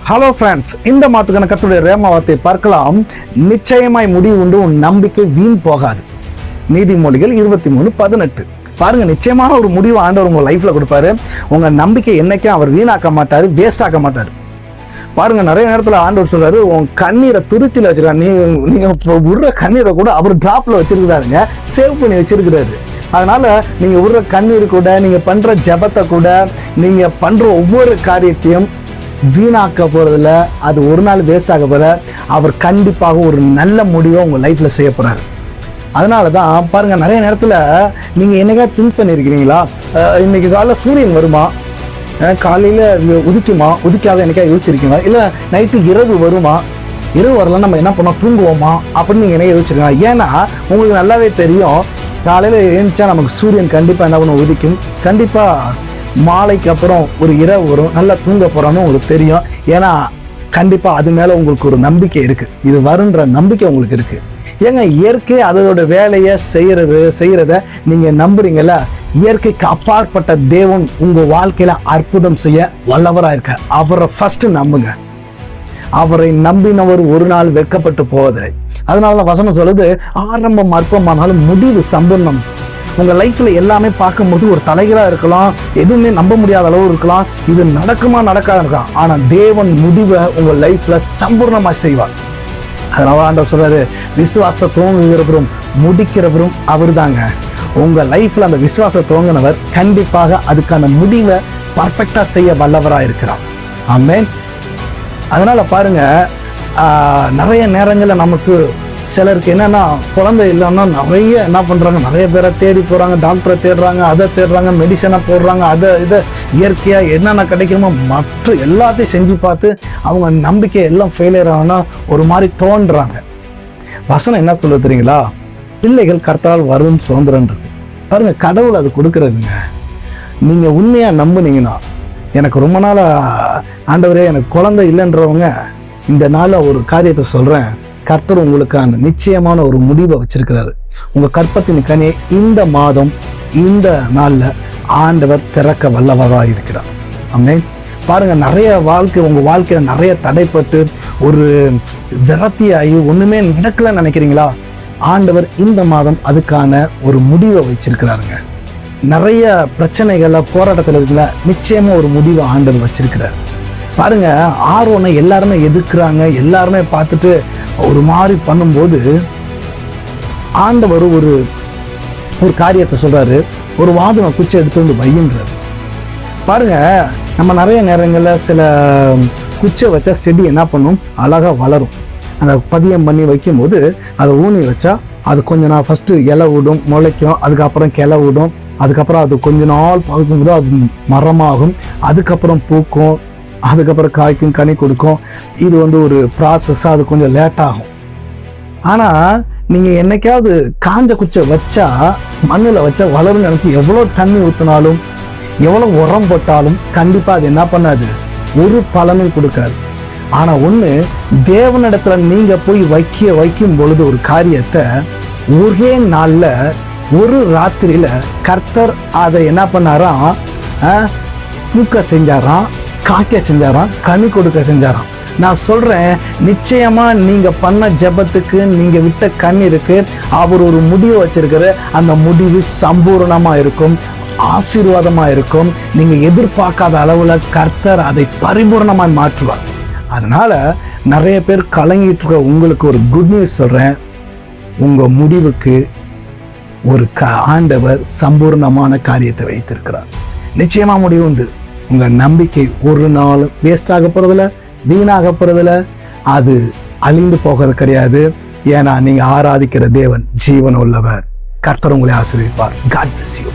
Hello friends, இந்த மாத்துக்கான கர்த்தருடைய rhema வார்த்தையை பார்க்கலாம். நிச்சயமாய் முடிவு உண்டு, உன் நம்பிக்கை வீண் போகாது. நீதிமொழிகள் 23:18. பாருங்க, நிச்சயமான ஒரு முடிவு ஆண்டவர் உங்க லைஃப்ல கொடுப்பாரு. உங்க நம்பிக்கை என்னைக்கும் அவர் வீணாக்க மாட்டாரு, வேஸ்ட் ஆக்க மாட்டாரு. பாருங்க, நிறைய நேரத்துல ஆண்டவர் சொல்றாரு, உன் கண்ணீரை துருத்தில வச்சிருக்காரு. நீங்க விடுற கண்ணீரை கூட அவர் டிராப்ல வச்சிருக்கிறாருங்க, சேவ் பண்ணி வச்சிருக்கிறாரு. அதனால நீங்க விடுற கண்ணீர் கூட, நீங்க பண்ற ஜபத்தை கூட, நீங்க பண்ற ஒவ்வொரு காரியத்தையும் வீணாக்க போறதில்ல, அது ஒரு நாள் வேஸ்ட் ஆக போற. அவர் கண்டிப்பாக ஒரு நல்ல முடிவை உங்க லைஃப்ல செய்ய போறாரு. அதனாலதான் பாருங்க, நிறைய நேரத்துல நீங்க என்னைக்கா திங்க் பண்ணிருக்கிறீங்களா, இன்னைக்கு காலைல சூரியன் வருமா, காலையில உதிக்குமா, உதிக்காத என்னைக்கா யோசிச்சிருக்கீங்களா? இல்ல நைட்டு இரவு வருமா, இரவு வரலாம் நம்ம என்ன பண்ணோம், தூங்குவோமா அப்படின்னு நீங்க என்னைக்கா யோசிச்சிருக்கீங்களா? ஏன்னா உங்களுக்கு நல்லாவே தெரியும், காலையில எழுந்துச்சா நமக்கு சூரியன் கண்டிப்பா என்ன பண்ணும், உதிக்கும். கண்டிப்பா மாலைக்கு அப்புறம் ஒரு இரவு வரும், நல்லா தூங்க போறோம்னு உங்களுக்கு தெரியும். ஏன்னா கண்டிப்பா அது மேல உங்களுக்கு ஒரு நம்பிக்கை இருக்கு, இது வருன்ற நம்பிக்கை உங்களுக்கு இருக்கு. ஏங்க, இயற்கை அதோட வேலையை செய்யறத நீங்க நம்புறீங்கல்ல. இயற்கைக்கு அப்பாற்பட்ட தேவன் உங்க வாழ்க்கையில அற்புதம் செய்ய வல்லவரா இருக்க. அவரை ஃபர்ஸ்ட் நம்புங்க. அவரை நம்பினவர் ஒரு நாள் வெட்கப்பட்டு போவதில்லை. அதனால வசனம் சொல்லுது, ஆரம்பம் அற்பமானாலும் முடிவு சம்பூர்ணம். உங்க லைஃப்ல எல்லாமே பார்க்கும்போது ஒரு தலைகளா இருக்கலாம், எதுவுமே நம்ப முடியாத அளவு இருக்கலாம், இது நடக்குமா நடக்காத இருக்கலாம், ஆனா தேவன் முடிவை உங்க லைஃப்ல சம்பூர்ணமா செய்வார். அதனால ஆண்டவர் சொல்றாரு, விசுவாச துவங்குகிறவரும் முடிக்கிறவரும் அவர் தாங்க. உங்க லைஃப்ல அந்த விசுவாச துவங்கினவர் கண்டிப்பாக அதுக்கான முடிவை பர்ஃபெக்டா செய்ய வல்லவரா இருக்கிறார். ஆமென். அதனால பாருங்க, நிறைய நேரங்கள்ல நமக்கு சிலருக்கு என்னன்னா, குழந்தை இல்லைன்னா நிறைய என்ன பண்றாங்க, நிறைய பேரை தேடி போறாங்க, டாக்டரை தேடுறாங்க, அதை தேடுறாங்க, மெடிசனை போடுறாங்க, இதை இயற்கையா என்னென்ன கிடைக்குமோ மற்ற எல்லாத்தையும் செஞ்சு பார்த்து அவங்க நம்பிக்கை எல்லாம் ஃபெயிலியர் ஆனா ஒரு மாதிரி தோன்றாங்க. வசனம் என்ன சொல்ல தெரியுங்களா, பிள்ளைகள் கர்த்தரால் வரும் சுதந்திரன்றது. பாருங்க, கடவுள் அது கொடுக்கறதுங்க. நீங்க உண்மையா நம்புனீங்கன்னா, எனக்கு ரொம்ப நாளா ஆண்டவரே எனக்கு குழந்தை இல்லைன்றவங்க இந்த நாள்ல ஒரு காரியத்தை சொல்றேன், கர்த்தர் உங்களுக்கான நிச்சயமான ஒரு முடிவை வச்சிருக்கிறாரு. உங்க கற்பத்தின் கனியை இந்த மாதம் இந்த நாள்ல ஆண்டவர் திறக்க வல்லவராக இருக்கிறார். ஆமென். பாருங்க, நிறைய உங்க வாழ்க்கையில நிறைய தடைப்பட்டு ஒரு விரக்தியாகி ஒண்ணுமே நடக்கலன்னு நினைக்கிறீங்களா? ஆண்டவர் இந்த மாதம் அதுக்கான ஒரு முடிவை வச்சிருக்கிறாருங்க. நிறைய பிரச்சனைகள்ல போராட்டத்தில் இருக்குல்ல, நிச்சயமா ஒரு முடிவை ஆண்டவர் வச்சிருக்கிறார். பாருங்க, ஆர்வனை எல்லாருமே எதிர்க்கிறாங்க, எல்லாருமே பார்த்துட்டு ஒரு மாதிரி பண்ணும்போது ஆண்டவர் ஒரு காரியத்தை சொல்றாரு, ஒரு வாதுமை குச்சி எடுத்து வந்து வையின்றார். பாருங்க, நம்ம நிறைய நேரங்கள்ல சில குச்சை வச்சா செடி என்ன பண்ணும், அழகா வளரும். அந்த பதியம் பண்ணி வைக்கும் போது அதை ஊனி வச்சா அது கொஞ்ச நாள் ஃபர்ஸ்ட் இலை விடும், முளைக்கும், அதுக்கப்புறம் கிளை விடும், அதுக்கப்புறம் அது கொஞ்ச நாள் பார்க்கும்போது அது மரமாகும், அதுக்கப்புறம் பூக்கும், அதுக்கப்புறம் காய்க்கும், கனி கொடுக்கும். இது ஒரு ப்ராசஸ், அது கொஞ்சம் லேட் ஆகும். ஆனா நீங்க என்னைக்காவது காஞ்ச குச்சை வச்சா, மண்ணில் வச்சா வளரும் நினைச்சு எவ்வளவு தண்ணி ஊற்றினாலும் எவ்வளவு உரம் போட்டாலும் கண்டிப்பா அது என்ன பண்ணாது, ஒரு பலனும் கொடுக்காது. ஆனா ஒண்ணு, தேவனிடத்துல நீங்க போய் வைக்கும் பொழுது ஒரு காரியத்தை ஒரே நாள்ல ஒரு ராத்திரியில கர்த்தர் அதை என்ன பண்ணாராம், பூக்க செஞ்சாராம், காய்க்க செஞ்சாராம், கனி கொடுக்க செஞ்சாராம். நான் சொல்றேன், நிச்சயமா நீங்க பண்ண ஜெபத்துக்கு, நீங்க விட்ட கண்ணீருக்கு அவர் ஒரு முடிவு வச்சிருக்கிற. அந்த முடிவு சம்பூர்ணமா இருக்கும், ஆசீர்வாதமா இருக்கும். நீங்க எதிர்பார்க்காத அளவுல கர்த்தர் அதை பரிபூர்ணமாய் மாற்றுவார். அதனால நிறைய பேர் கலங்கிட்டு இருக்க உங்களுக்கு ஒரு குட் நியூஸ் சொல்றேன், உங்க முடிவுக்கு ஒரு ஆண்டவர் சம்பூர்ணமான காரியத்தை வைத்திருக்கிறார். நிச்சயமா முடிவு உண்டு. உங்க நம்பிக்கை ஒரு நாள் வேஸ்ட் ஆக போறதில்ல, வீணாக போறதில்ல, அது அழிந்து போகிறது கிடையாது. ஏன்னா நீங்க ஆராதிக்கிற தேவன் ஜீவன் உள்ளவர். கர்த்தர் உங்களை ஆசீர்வதிப்பார். God bless you.